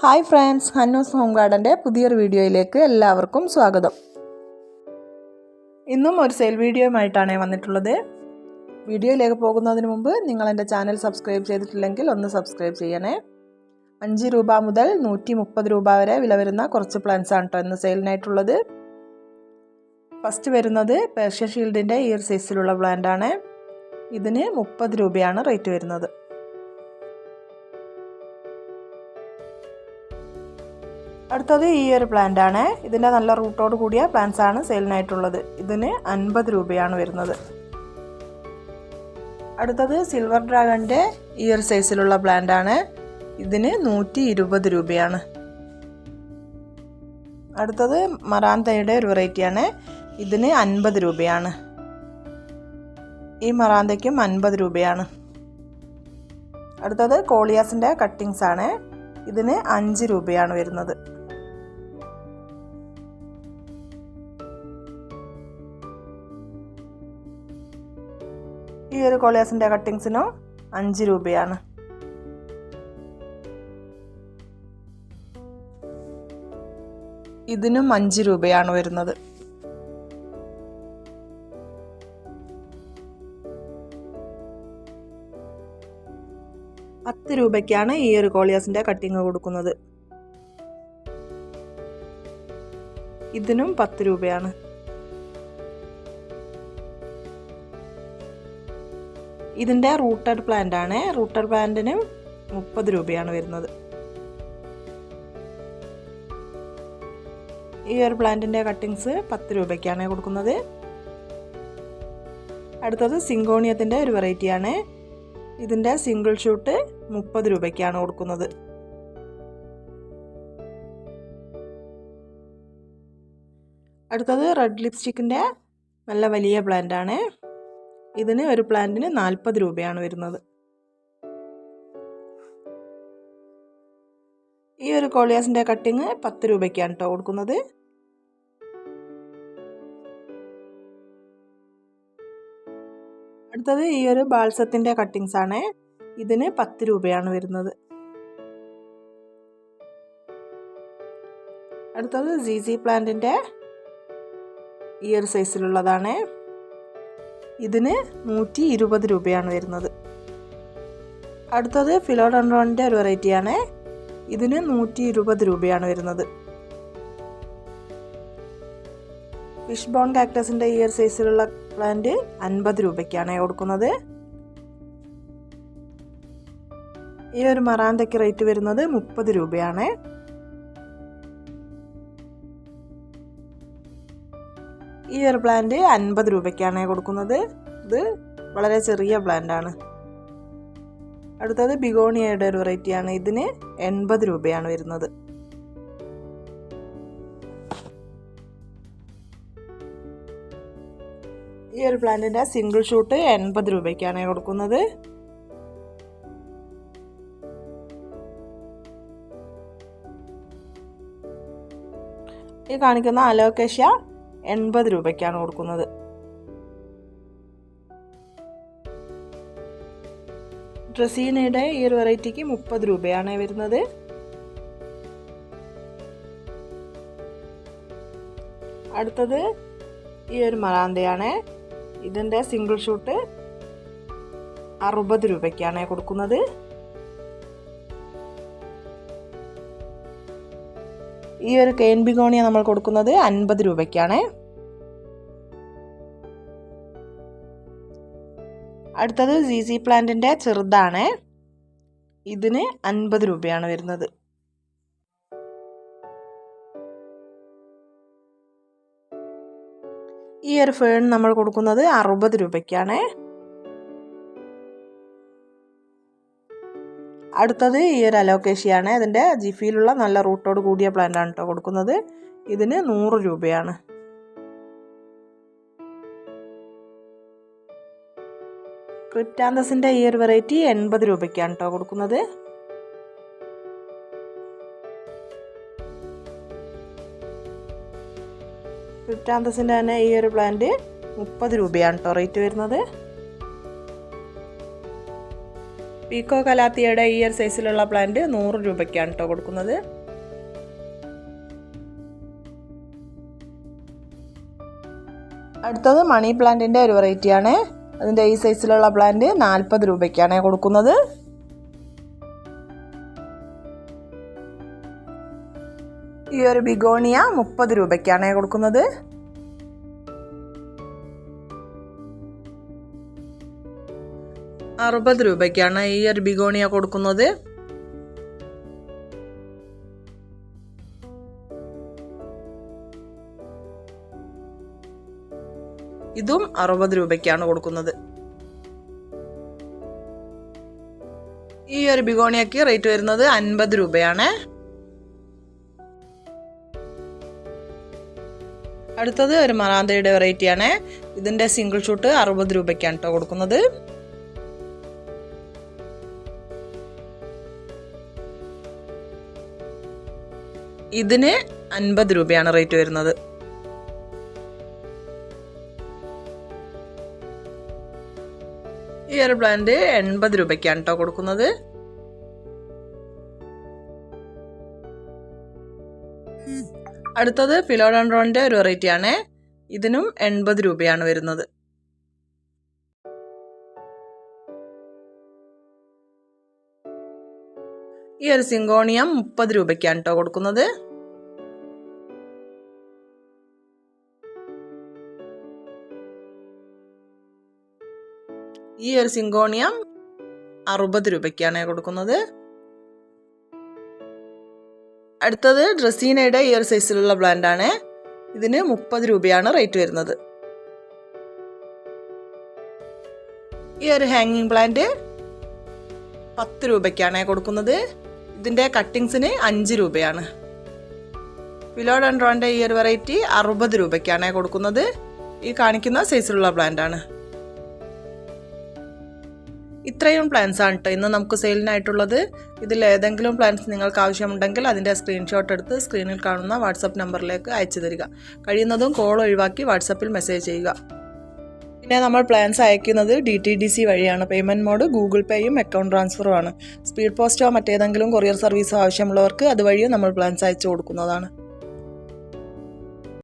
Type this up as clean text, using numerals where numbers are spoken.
Hi friends, ഹന്നൂസ് home ഗാർഡൻ്റെ പുതിയൊരു വീഡിയോയിലേക്ക് എല്ലാവർക്കും സ്വാഗതം. ഇന്നും ഒരു സെയിൽ വീഡിയോയുമായിട്ടാണ് വന്നിട്ടുള്ളത്. വീഡിയോയിലേക്ക് പോകുന്നതിന് മുമ്പ് നിങ്ങൾ എൻ്റെ ചാനൽ സബ്സ്ക്രൈബ് ചെയ്തിട്ടില്ലെങ്കിൽ ഒന്ന് സബ്സ്ക്രൈബ് ചെയ്യണേ. 5 രൂപ മുതൽ 130 രൂപ വരെ വില വരുന്ന കുറച്ച് പ്ലാന്റ്സ് ആണ് കേട്ടോ ഇന്ന് സെയിലിനായിട്ടുള്ളത്. ഫസ്റ്റ് വരുന്നത് പേർഷ്യൻ ഷീൽഡിൻ്റെ ഈ ഒരു സൈസിലുള്ള പ്ലാന്റ് ആണ്. ഇതിന് 30 രൂപയാണ് റേറ്റ് വരുന്നത്. അടുത്തത് ഈ ഒരു പ്ലാന്റ് ആണ്. ഇതിൻ്റെ നല്ല റൂട്ടോട് കൂടിയ പ്ലാന്റ്സ് ആണ് സെയിലിനായിട്ടുള്ളത്. ഇതിന് 50 രൂപയാണ് വരുന്നത്. അടുത്തത് സിൽവർ ഡ്രാഗണിൻ്റെ ഈ ഒരു സൈസിലുള്ള പ്ലാന്റ് ആണ്. ഇതിന് 120 രൂപയാണ്. അടുത്തത് മറാന്തയുടെ ഒരു വെറൈറ്റിയാണ്. ഇതിന് 50 രൂപയാണ്. ഈ മറാന്തയ്ക്കും 50 രൂപയാണ്. അടുത്തത് കോളിയാസിൻ്റെ കട്ടിങ്സ് ആണ്. ഇതിന് 5 രൂപയാണ് വരുന്നത്. ഈ ഒരു കോളിയാസിൻ്റെ കട്ടിങ്സിനും 5 രൂപയാണ്. ഇതിനും 5 രൂപയാണ് വരുന്നത്. പത്ത് രൂപയ്ക്കാണ് ഈ ഒരു കോളിയാസിൻ്റെ കട്ടിങ് കൊടുക്കുന്നത്. ഇതിനും 10 രൂപയാണ്. ഇതിൻ്റെ റൂട്ടഡ് പ്ലാന്റ് ആണ്. റൂട്ടഡ് പ്ലാന്റിന് 30 രൂപയാണ് വരുന്നത്. ഈ ഒരു പ്ലാന്റിൻ്റെ കട്ടിങ്സ് 10 രൂപയ്ക്കാണ് കൊടുക്കുന്നത്. അടുത്തത് സിങ്കോണിയത്തിൻ്റെ ഒരു വെറൈറ്റിയാണ്. ഇതിൻ്റെ സിംഗിൾ ഷൂട്ട് 30 രൂപയ്ക്കാണ് കൊടുക്കുന്നത്. അടുത്തത് റെഡ് ലിപ്സ്റ്റിക്കിൻ്റെ നല്ല വലിയ പ്ലാന്റ് ആണ്. ഇതിന് ഒരു പ്ലാന്റിന് 40 രൂപയാണ് വരുന്നത്. ഈ ഒരു കോളിയാസിൻ്റെ കട്ടിങ് 10 രൂപയ്ക്കാണ് കേട്ടോ കൊടുക്കുന്നത്. അടുത്തത് ഈ ഒരു ബാൾസത്തിൻ്റെ കട്ടിങ്സ് ആണ്. ഇതിന് 10 രൂപയാണ് വരുന്നത്. അടുത്തത് സി പ്ലാന്റിൻ്റെ ഈ ഒരു സൈസിലുള്ളതാണ്. ഇതിന് 120 രൂപയാണ് വരുന്നത്. അടുത്തത് ഫിലോഡൻഡ്രോണിൻ്റെ ഒരു വെറൈറ്റിയാണ്. ഇതിന് 120 രൂപയാണ് വരുന്നത്. ഫിഷ് ബോൺ കാക്ടസിൻ്റെ ഈ ഒരു സൈസിലുള്ള പ്ലാന്റ് 50 രൂപയ്ക്കാണ് കൊടുക്കുന്നത്. ഈ ഒരു മറാന്തയ്ക്ക് റേറ്റ് വരുന്നത് 30 രൂപയാണ്. ഈ ഒരു പ്ലാന്റ് 50 രൂപയ്ക്കാണ് കൊടുക്കുന്നത്. ഇത് വളരെ ചെറിയ പ്ലാന്റ് ആണ്. അടുത്തത് ബിഗോണിയയുടെ ഒരു വെറൈറ്റിയാണ്. ഇതിന് 80 രൂപയാണ് വരുന്നത്. ഈ ഒരു പ്ലാന്റിൻ്റെ സിംഗിൾ ഷൂട്ട് 80 രൂപയ്ക്കാണ് കൊടുക്കുന്നത്. ഈ കാണിക്കുന്ന അലോക്കേഷ്യ 80 രൂപയ്ക്കാണ് കൊടുക്കുന്നത്. ഡ്രസീനയുടെ ഈ ഒരു വെറൈറ്റിക്ക് 30 രൂപയാണ് വരുന്നത്. അടുത്തത് ഈ ഒരു മറാന്തയാണ്. ഇതിൻ്റെ സിംഗിൾ ഷൂട്ട് 60 രൂപയ്ക്കാണ് കൊടുക്കുന്നത്. ഈ ഒരു കെയിൻ ബിഗോണിയ നമ്മൾ കൊടുക്കുന്നത് 50 രൂപയ്ക്കാണ്. അടുത്തത് സി പ്ലാന്റിൻ്റെ ചെറുതാണ്. ഇതിന് 50 രൂപയാണ് വരുന്നത്. ഈ ഒരു ഫേൺ നമ്മൾ കൊടുക്കുന്നത് 60 രൂപയ്ക്കാണ്. അടുത്തത് ഈ ഒരു അലോക്കേഷ്യയാണ്. അതിൻ്റെ ജിഫിയിലുള്ള നല്ല റൂട്ടോട് കൂടിയ പ്ലാന്റ് ആണ് കേട്ടോ കൊടുക്കുന്നത്. ഇതിന് 100 രൂപയാണ്. ക്രിപ്റ്റാന്തസിൻ്റെ ഈ ഒരു വെറൈറ്റി 80 രൂപയ്ക്കാണ് കേട്ടോ കൊടുക്കുന്നത്. ക്രിപ്റ്റാന്തസിൻ്റെ തന്നെ ഈ ഒരു പ്ലാന്റ് 30 രൂപയാണ് കേട്ടോ റേറ്റ് വരുന്നത്. പീക്കോ കലാത്തിയുടെ ഈ ഒരു സൈസിലുള്ള പ്ലാന്റ് 100 രൂപയ്ക്കാണ് കേട്ടോ കൊടുക്കുന്നത്. അടുത്തത് മണി പ്ലാന്റിൻ്റെ ഒരു വെറൈറ്റിയാണ്. അതിൻ്റെ ഈ സൈസിലുള്ള പ്ലാന്റ് 40 രൂപയ്ക്കാണ് കൊടുക്കുന്നത്. ഈ ഒരു ബിഗോണിയ 30 രൂപയ്ക്കാണ് കൊടുക്കുന്നത്. ₹60 ഈ ഒരു ബിഗോണിയ കൊടുക്കുന്നത്. ഇതും 60 രൂപയ്ക്കാണ് കൊടുക്കുന്നത്. ഈ ഒരു ബിഗോണിയക്ക് റേറ്റ് വരുന്നത് 50 രൂപയാണ്. അടുത്തത് ഒരു മറാന്തയുടെ വെറൈറ്റിയാണ്. ഇതിൻ്റെ സിംഗിൾ ഷൂട്ട് 60 രൂപയ്ക്കാണ് കേട്ടോ കൊടുക്കുന്നത്. ഇതിന് 50 രൂപയാണ് റേറ്റ് വരുന്നത്. ഈ ഒരു പ്ലാന്റ് 80 രൂപയ്ക്കാണ് കേട്ടോ കൊടുക്കുന്നത്. അടുത്തത് ഫിലോഡൻഡ്രോണിൻ്റെ ഒരു വെറൈറ്റിയാണ്. ഇതിനും 80 രൂപയാണ് വരുന്നത്. ഈ ഒരു സിങ്കോണിയം 30 രൂപയ്ക്കാണ് കേട്ടോ കൊടുക്കുന്നത്. ഈ ഒരു സിങ്കോണിയം 60 രൂപയ്ക്കാണ് കൊടുക്കുന്നത്. അടുത്തത് ഡ്രസീനയുടെ ഈ ഒരു സൈസിലുള്ള പ്ലാന്റ് ആണ്. ഇതിന് 30 രൂപയാണ് റേറ്റ് വരുന്നത്. ഈ ഒരു ഹാങ്ങിങ് പ്ലാന്റ് 10 രൂപയ്ക്കാണ് കൊടുക്കുന്നത്. ഇതിൻ്റെ കട്ടിങ്സിന് 5 രൂപയാണ്. ഫിലോഡൻഡ്രോണിൻ്റെ ഈ ഒരു വെറൈറ്റി 60 രൂപയ്ക്കാണ് കൊടുക്കുന്നത്. ഈ കാണിക്കുന്ന സൈസിലുള്ള പ്ലാന്റ് ആണ്. ഇത്രയും പ്ലാൻസ് ആണ് കേട്ടോ ഇന്ന് നമുക്ക് സെയിലിനായിട്ടുള്ളത്. ഇതിൽ ഏതെങ്കിലും പ്ലാൻസ് നിങ്ങൾക്ക് ആവശ്യമുണ്ടെങ്കിൽ അതിൻ്റെ സ്ക്രീൻഷോട്ട് എടുത്ത് സ്ക്രീനിൽ കാണുന്ന വാട്സപ്പ് നമ്പറിലേക്ക് അയച്ചു തരിക. കഴിയുന്നതും കോൾ ഒഴിവാക്കി വാട്സപ്പിൽ മെസ്സേജ് ചെയ്യുക. പിന്നെ നമ്മൾ പ്ലാൻസ് അയക്കുന്നത് DTDC വഴിയാണ്. പേയ്മെൻറ്റ് മോഡ് ഗൂഗിൾ പേയും അക്കൗണ്ട് ട്രാൻസ്ഫറും ആണ്. സ്പീഡ് പോസ്റ്റോ മറ്റേതെങ്കിലും കൊറിയർ സർവീസോ ആവശ്യമുള്ളവർക്ക് അതുവഴിയും നമ്മൾ പ്ലാൻസ് അയച്ചു കൊടുക്കുന്നതാണ്.